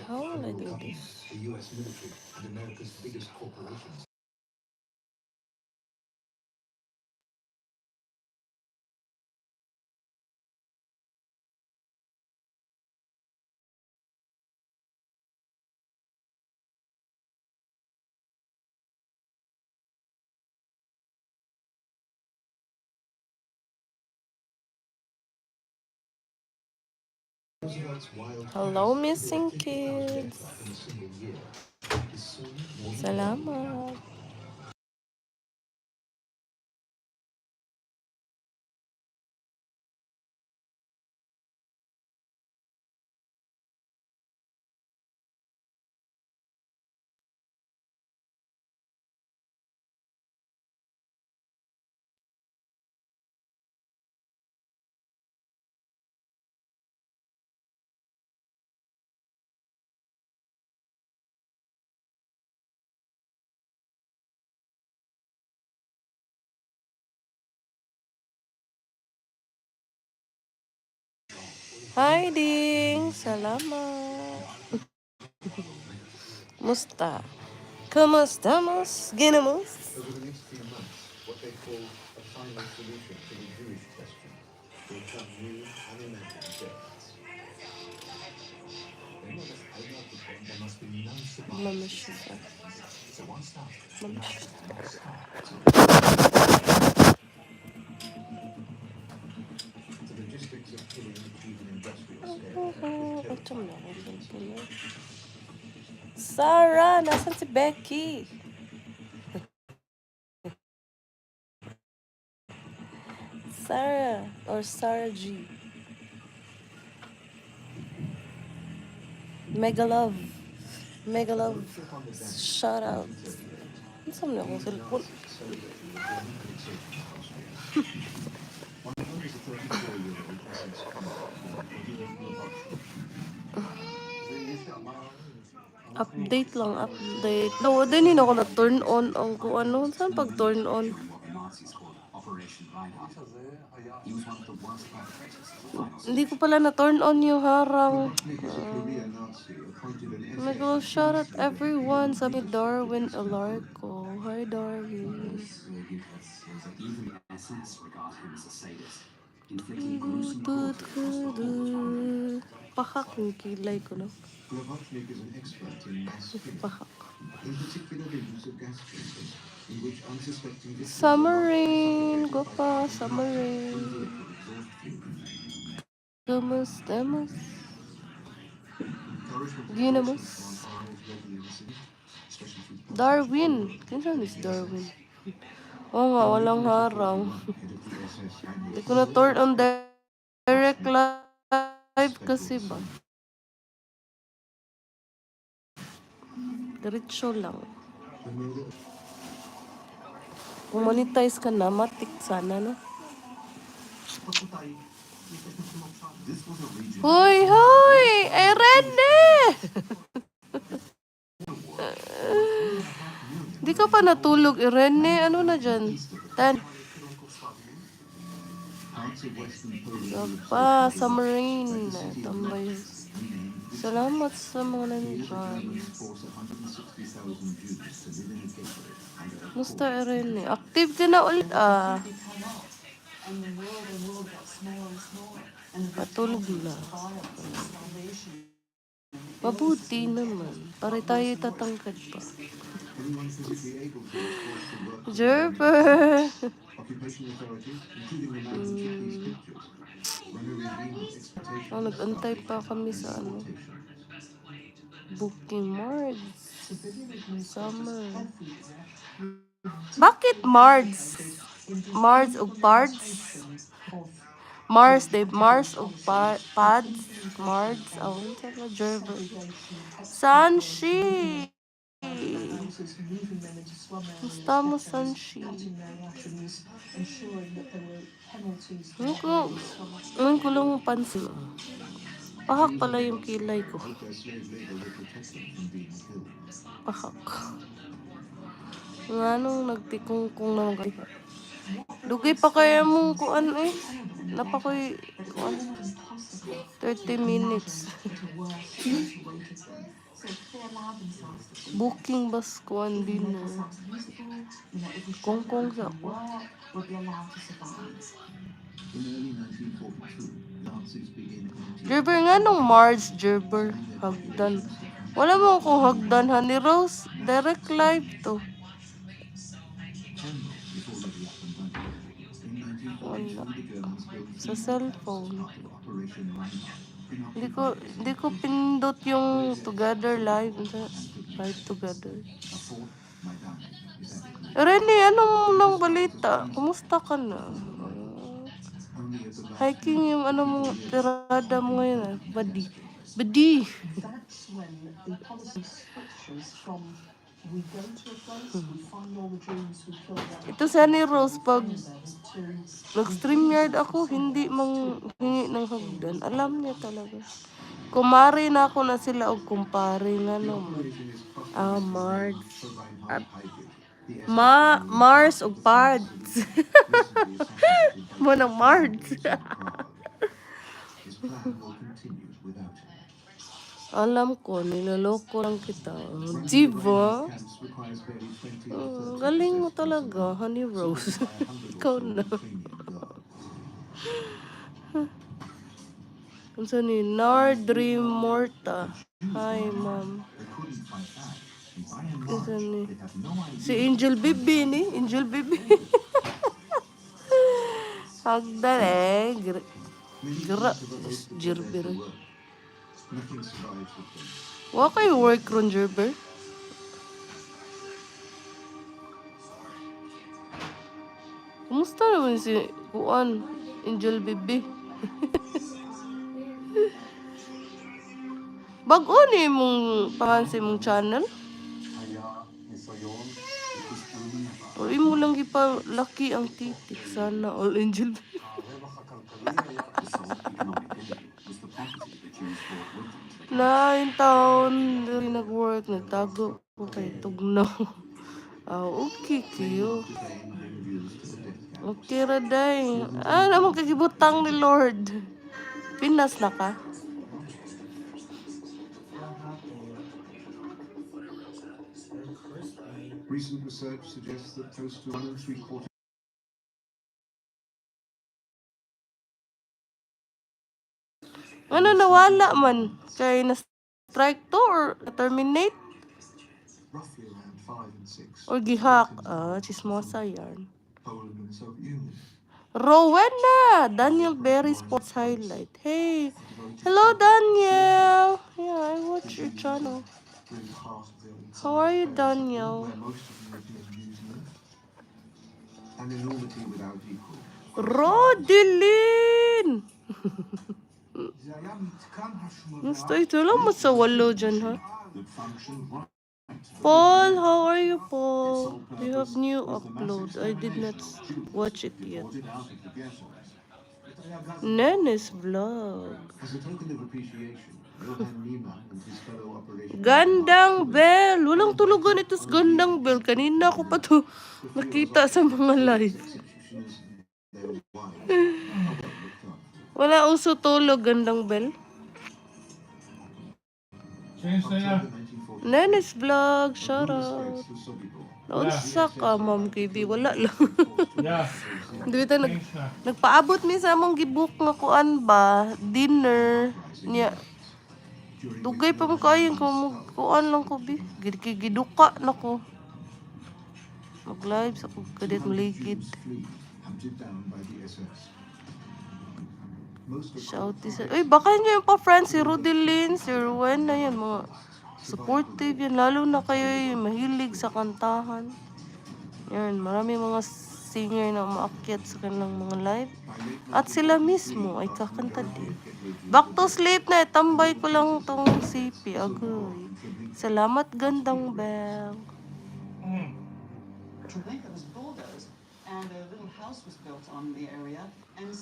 How will I do this? Hello, missing kids. Salamat. Hi, Ding. Salamat. Musta? ¿Cómo estamos? Ginamos? Mamashita. Sarah, nasan si Becky? Sarah or Sarah G. Mega love. Mega love. Shout out. Ano sa mga akong cellphone? Update lang, update. No, din ako na turn on ang kung ano. Saan pag turn on? Hindi ko pala na turn on yung harang. Nag-go shout out everyone. Sabi Darwin Alarco. Hi Darwin. Pakak yung kilay ko, no? Pakak. Summer rain. Go pa, summer rain. Kamusta? Ginamos? Darwin. Kinsan is Darwin? Oo nga, walang harang. Hindi ko na turn on direct live kasi ba? Diretso lang. Kung monetize ka na, matik sana, no? Hoy! Eh, Rene! Di ka pa natulog, Rene. Ano na dyan? 10. Pa, summer rain. Tambay. Salamat sa mga nandiyan. Musta, Rene? Active ka na ulit, ah. Patulog na. Mabuti naman. Para tayo tatangkad pa. Jerper! Nag-antay pa kami sa ano. Booking Mars. Summer. Bakit Mars? Mars o Pards? Mars, Dave. Mars o Pads? Mars. Awan sa ka, Jerper. Sanshi! Gusto mo, Sanshi? Ngayon ko lang pansin. Pahak pala yung kilay ko. Pahak. Nga nung nagtikong naman kayo. Dugay pa kaya mong kuan eh. napakoy kuan 30 minutes. Booking bus kuan dinner. Kongkong sa ako. Gerber nga nung Mars, Gerber. Hagdan. Wala mo akong hagdan, Honey Rose. Direct live to. Wala. Sa cellphone. Hindi ko pindot yung together live. Live together. Rene, anong nang balita? Kumusta ka na? Hiking yung ano mo, tirada mo ngayon ah. Badi. Badi! Ito si Honey Rose, pag nag-StreamYard ako, hindi mang hingi ng hagdan. Alam niya talaga. Kumari na ako na sila o kumpare nga naman. Mars. Mars o Pards. Mo ng Mars. Alam ko, nilaloko lang kita. Diba? Galing mo talaga, Honey Rose. Ikaw na. Unsa ni Nardri Morta. Hi, ma'am. Unsa ni? Si Angel Bibi ni, Angel Bibi. Hagdan eh. Gerber. Wa kayo work ron, Gerber? Kumusta naman si Kuan, Angel Bibi? Bago ni mong pangansi mong channel? O imo lang laki ang titik. Sana all Angel Bibi. 9 taon diri nag-work, nagtago ko kay tugnaw. Okay kayo. Okay ra day. Namang kagibutang ni Lord. Pinas na ka? Recent research suggests that close to 1 3/4 ano nawala man kay na-strike to or na-terminate? Or gihak? Chismosa yan. Rowena! Daniel Berry Sports Highlight. Hey! Hello, Daniel! Yeah, I watch your channel. How are you, Daniel? Rodelin! Gusto ito lang mo sa walo dyan, ha? Paul, how are you, Paul? You have new upload. I did not watch it yet. Nenes vlog. Gandang Bell. Walang tulugan ito sa Gandang Bell. Kanina ako pa to nakita sa mga live. Wala uso tulog, Gandang Bell. Nenes vlog, shout out. Naunsa ka, Ma'am KB? Wala lang. Dito nagpaabot mi sa among gibook nga kuan ba, dinner niya. Dugay pa mo kayo kung kuan lang ko bi. Giduka na ko. Mag-live sa kadet maligid. Shout isa. Uy, baka niyo yung pa-friends si Rodelin, si Ruwen na yan, mga supportive yan. Lalo na kayo mahilig sa kantahan. Yan, marami mga singer na umaakyat sa kanilang mga live. At sila mismo ay kakanta din. Back to sleep na, tambay ko lang tong CP. Agoy. Salamat, Gandang Bell. Jamaica was bulldozed and a little house was built on the area and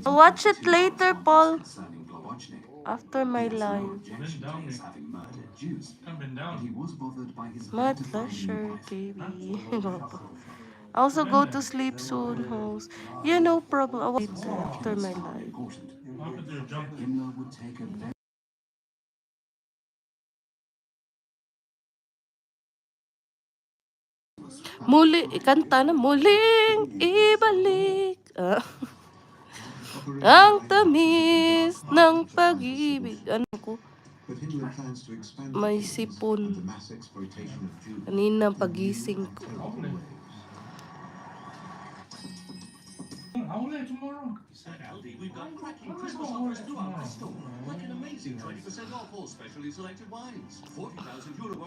I'll watch it later, Paul. After my live. My pleasure, baby. I also go to sleep soon, host. Yeah, no problem. I'll watch it after my live. Muli, ikanta na muling ibalik. Ang tamis ng pag-ibig. Ano ko? May sipon. Kanina pagising ko.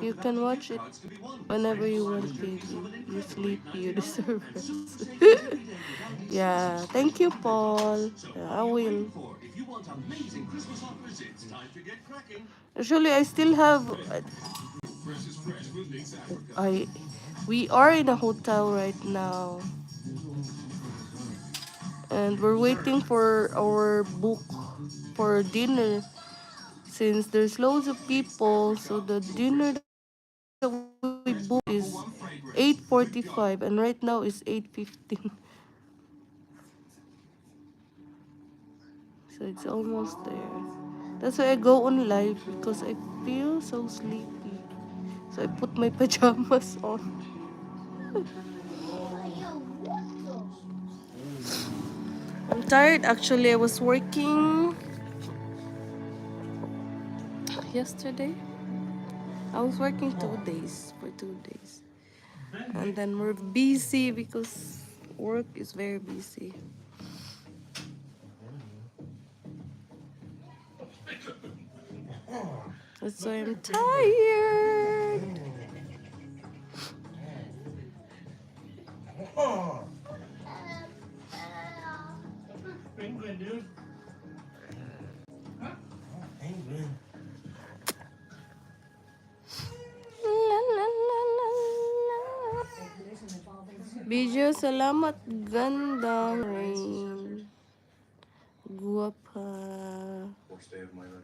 You can watch it whenever you want, baby. You sleepy, you deserve rest. Yeah, thank you, Paul. Yeah, I will. Actually, I still have. We are in a hotel right now, and we're waiting for our book for dinner. Since there's loads of people, so the dinner that we booked is 8:45, and right now is 8:15. So it's almost there. That's why I go on live because I feel so sleepy. So I put my pajamas on. I'm tired actually. I was working yesterday. I was working 2 days for 2 days. And then we're busy because work is very busy. That's why I'm tired. Penguin, dude. Huh? Penguin. La, la, la, la, la. Video, salamat. Gandang rain. Guwapa. Worst day of my life.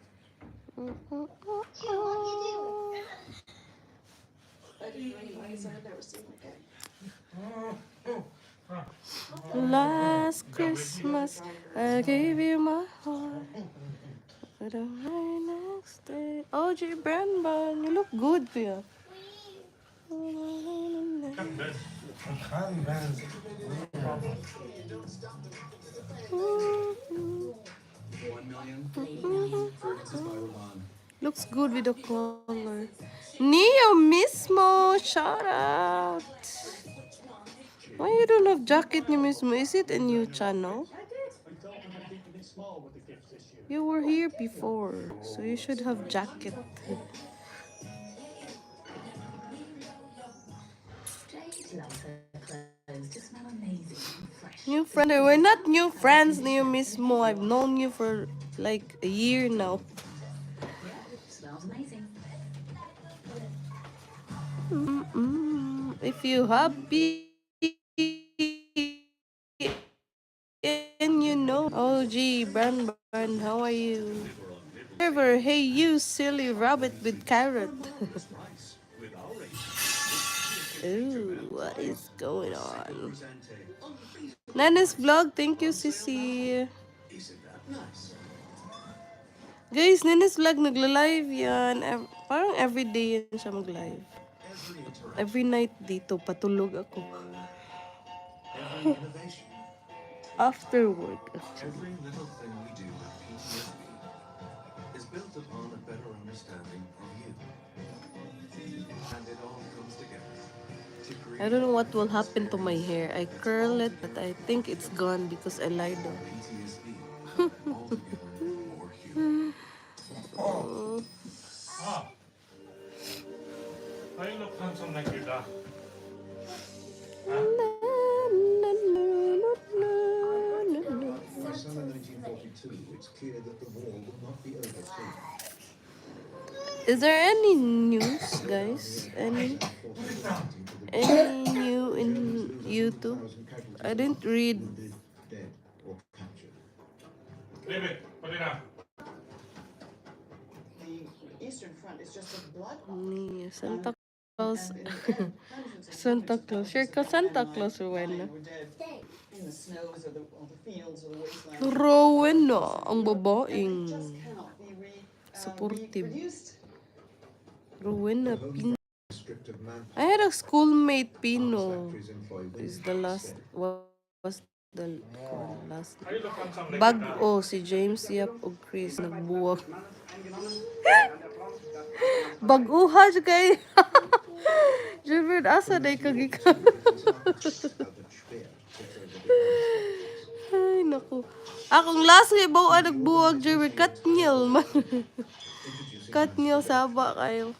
Last Christmas, I gave you my heart. But the very next day, OG Brandon, you look good, Pia. Looks good with the color. Neo mismo, shout out. Why you don't have jacket ni mismo? Is it a new channel? You were here before, so you should have jacket. New friend, we're not new friends, Neo mismo. I've known you for like a year now. If you happy and you know, OG Brandon, how are you? Server, hey you silly rabbit with carrot. Ooh, what is going on? Nana's vlog, thank you, Sissy. Guys, Nana's vlog nagla-live yan. Parang everyday yan siya mag-live. Every night dito, patulog ako. After work, actually. Every little thing we do at PTSD is built upon a better understanding of you. And it all comes together to create I don't know what will happen to my hair. I curl it, but I think it's gone because I lied down. PTSD altogether more human. Ah. Why you look handsome like your dad? By summer 1942, it's clear that the war will not be over soon. Is there any news, guys? Any new in YouTube? I didn't read. Dead or captured. The Eastern Front is just a blood Ni Santa Claus. and in the end, hundreds and Santa hundreds of Claus. thousands Sure of ka Santa Rowena Claus, Rowena. were dead in the snows or the fields or the wastelands. Rowena, ang And babaeng they just cannot be supportive. reproduced. Rowena Pino. Restricted manpower. I had a schoolmate Arms Pino. factories employ Is women the last instead. was the last bag-o si James Yap o Chris nagbuwag. Bag-uha siya kay Jefford asa day kagika. Albert Speer took over the arms factories. Ay naku. Akong last nga bawa nagbuwag Jefford Katniel man. Introducing Katniel saba kayo.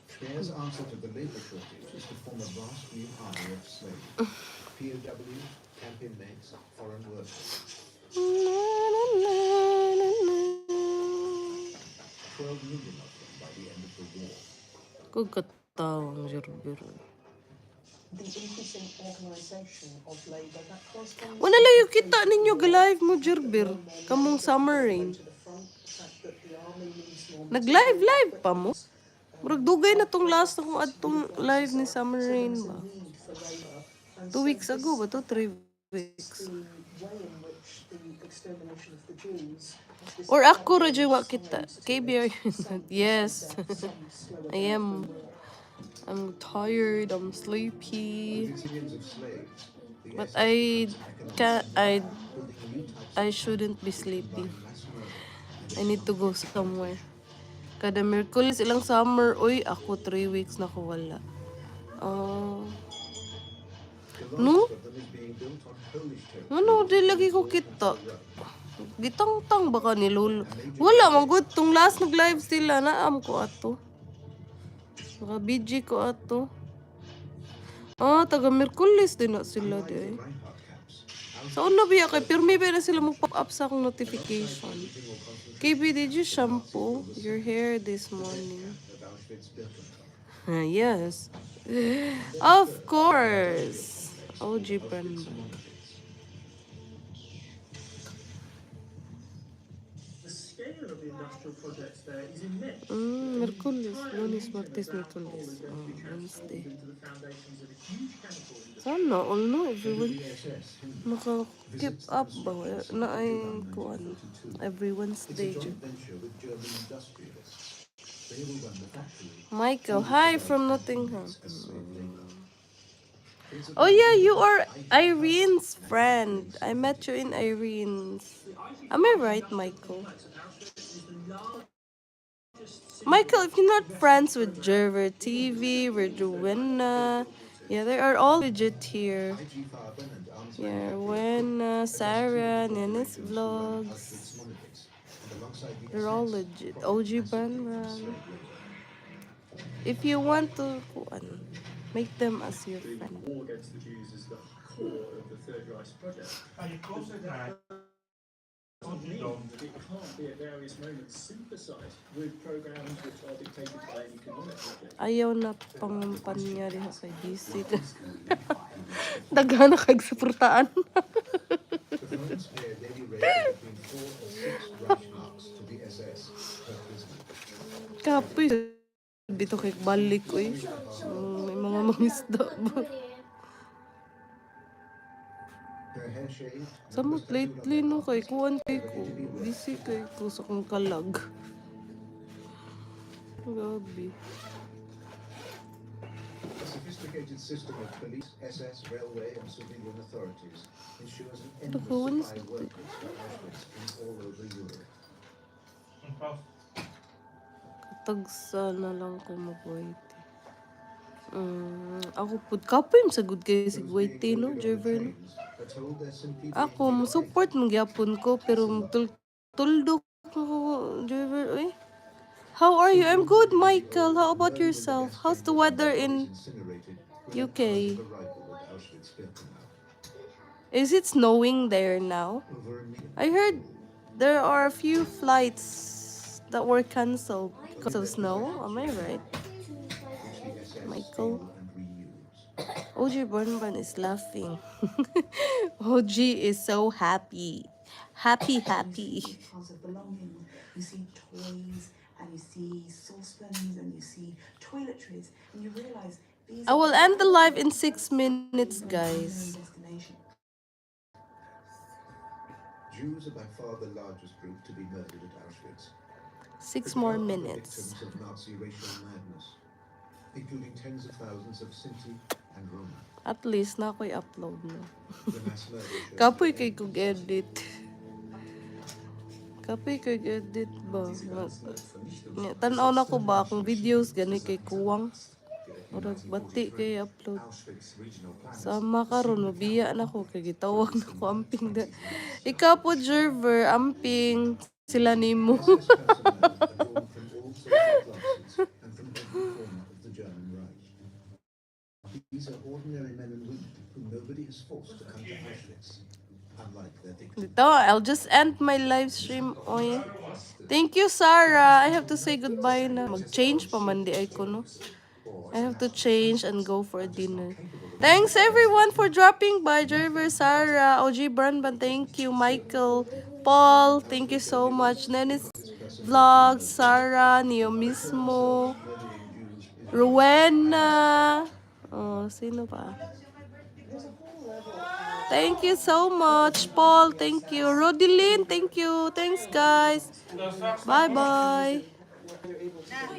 Speer's answer to the labor shortage is to form a vast new army of slaves. POWs, camp inmates, foreign workers. 12 million of them by the end of the war. Kung katawang Jefford. The increasing organization of labor that corresponds Wala lang yung kita ninyo ga-live mo Jefford. Kamong summer rain. to the front, the fact that the army needs more Nag-live pa mo? Murag dugay na tong last na kung atong live ni Summer Rain ba? need for labor. And 2 weeks ago ba to? 3 weeks. the way in which the extermination of the Jews has Or ako radyo wa kita. KBR. Yes. I am. I'm tired. I'm sleepy. Millions of slaves. The But SS can I building new types I shouldn't be sleepy. mass murder. I need to go somewhere. Kada Merkulis ilang summer, uy, ako 3 weeks na ko wala. The No? last of them is being built on Polish territory. Ano, di lagi ko kita. Gitang-tang baka ni Lolo. Wala, magod. Tong last nag-live sila, naam ko ato. Naka BG ko ato. Taga Merkulis din na sila di ay. Reinhardt camps. Sa una biya kay pirmi ba na sila mag-pop up sa akong notification. KB, did you shampoo your hair this morning? At Auschwitz-Birkenau. Yes. Of course. OG Brenda. The scale of the industrial projects there is immense. Merkulis, Lunes, Martes, Merkulis. Wednesday. Into the foundations of a huge chemical industry. Sana all no everyone BSS, maka-keep up ba na ay kuan every Wednesday. joint venture with German industrialists. They will run the factory. Michael, hi from Nottingham. As slave labor. Oh yeah, you are Irene's friend. I met you in Irene's. Am I right, Michael? Michael, if you're not friends with Jerver TV, with Rowena, yeah, they are all legit here. IG Farben and arms Yeah, Rowena, Sarah, Nenis Vlogs. Auschwitz monoliths. And alongside the They're all SS, legit. OG Banran. If you want to, kuan, make them as your friend. War against the Jews is the core of the Third Reich project. Doesn't mean that it can't be at various moments synthesized with programs which are dictated by an economic project. Ayaw na pangpanya diha kay DC. Daghan na kag suportaan. The Germans pay a daily rate of between 4 and 6 Reich marks to the SS per prisoner. Kapoy. Bito kay balik ko eh. May mga mangisda ba? Her hair shaved. Samot lately no kay kuan kay ko. Busy kay ko sa kong kalag. Grabe. A sophisticated system of police, SS, railway, and civilian authorities ensures an endless supply of workers for Auschwitz from all over Europe. Tagsa na lang ko mag-wait. Ako pud kapoy sa good kay si Guwaiti no, Jerver no. Are told they're simply Ako mo support mo gyapon ko pero tuldok ko Jerver oy. How are you? I'm good, Michael. How about yourself? How's the weather in incinerated UK? arrival at Auschwitz-Birkenau. Is it snowing there now? Over a million I heard there are a few flights that were cancelled because of snow. Am I right? which the SS Michael? steal and reuse. OG Bonbon is laughing. OG is so happy. Happy. Because of belonging. You see toys and you see saucepans and you see toiletries and you realize these I will end the live in 6 minutes, guys. destination. Jews are by far the largest group to be murdered at Auschwitz. 6 But more there are other minutes. victims of Nazi racial madness, including tens of thousands of Sinti and Roma. At least na ako'y upload na. The mass murder shows Kapoy the kay end kog of edit. Kapoy kay edit ba? Tanaw na ko ba akong videos gani kay kuwang. Murag bati kay upload. Auschwitz regional planners Sama karon mabiya na ko kay gitawag na ko amping da. Ikaw po Jerver amping sila nimo. SS personnel are drawn from all social classes and from every corner of the German Reich. These are ordinary men and women whom nobody has forced to come to Auschwitz, unlike their victims. Dito, I'll just end my live stream. Oy. Thank you, Sarah. I have to say goodbye na. Mag-change pa man di ay ko, no? I have to change and go for dinner. Thanks everyone for dropping by. Jerver, Sarah, OG Branban, thank you. Michael, Paul, thank you so much. Nenis Vlogs, Sarah, Neo mismo, Rowena. Oh, sino pa? Thank you so much, Paul. Thank you. Rodilyn, thank you. Thanks, guys. Bye-bye.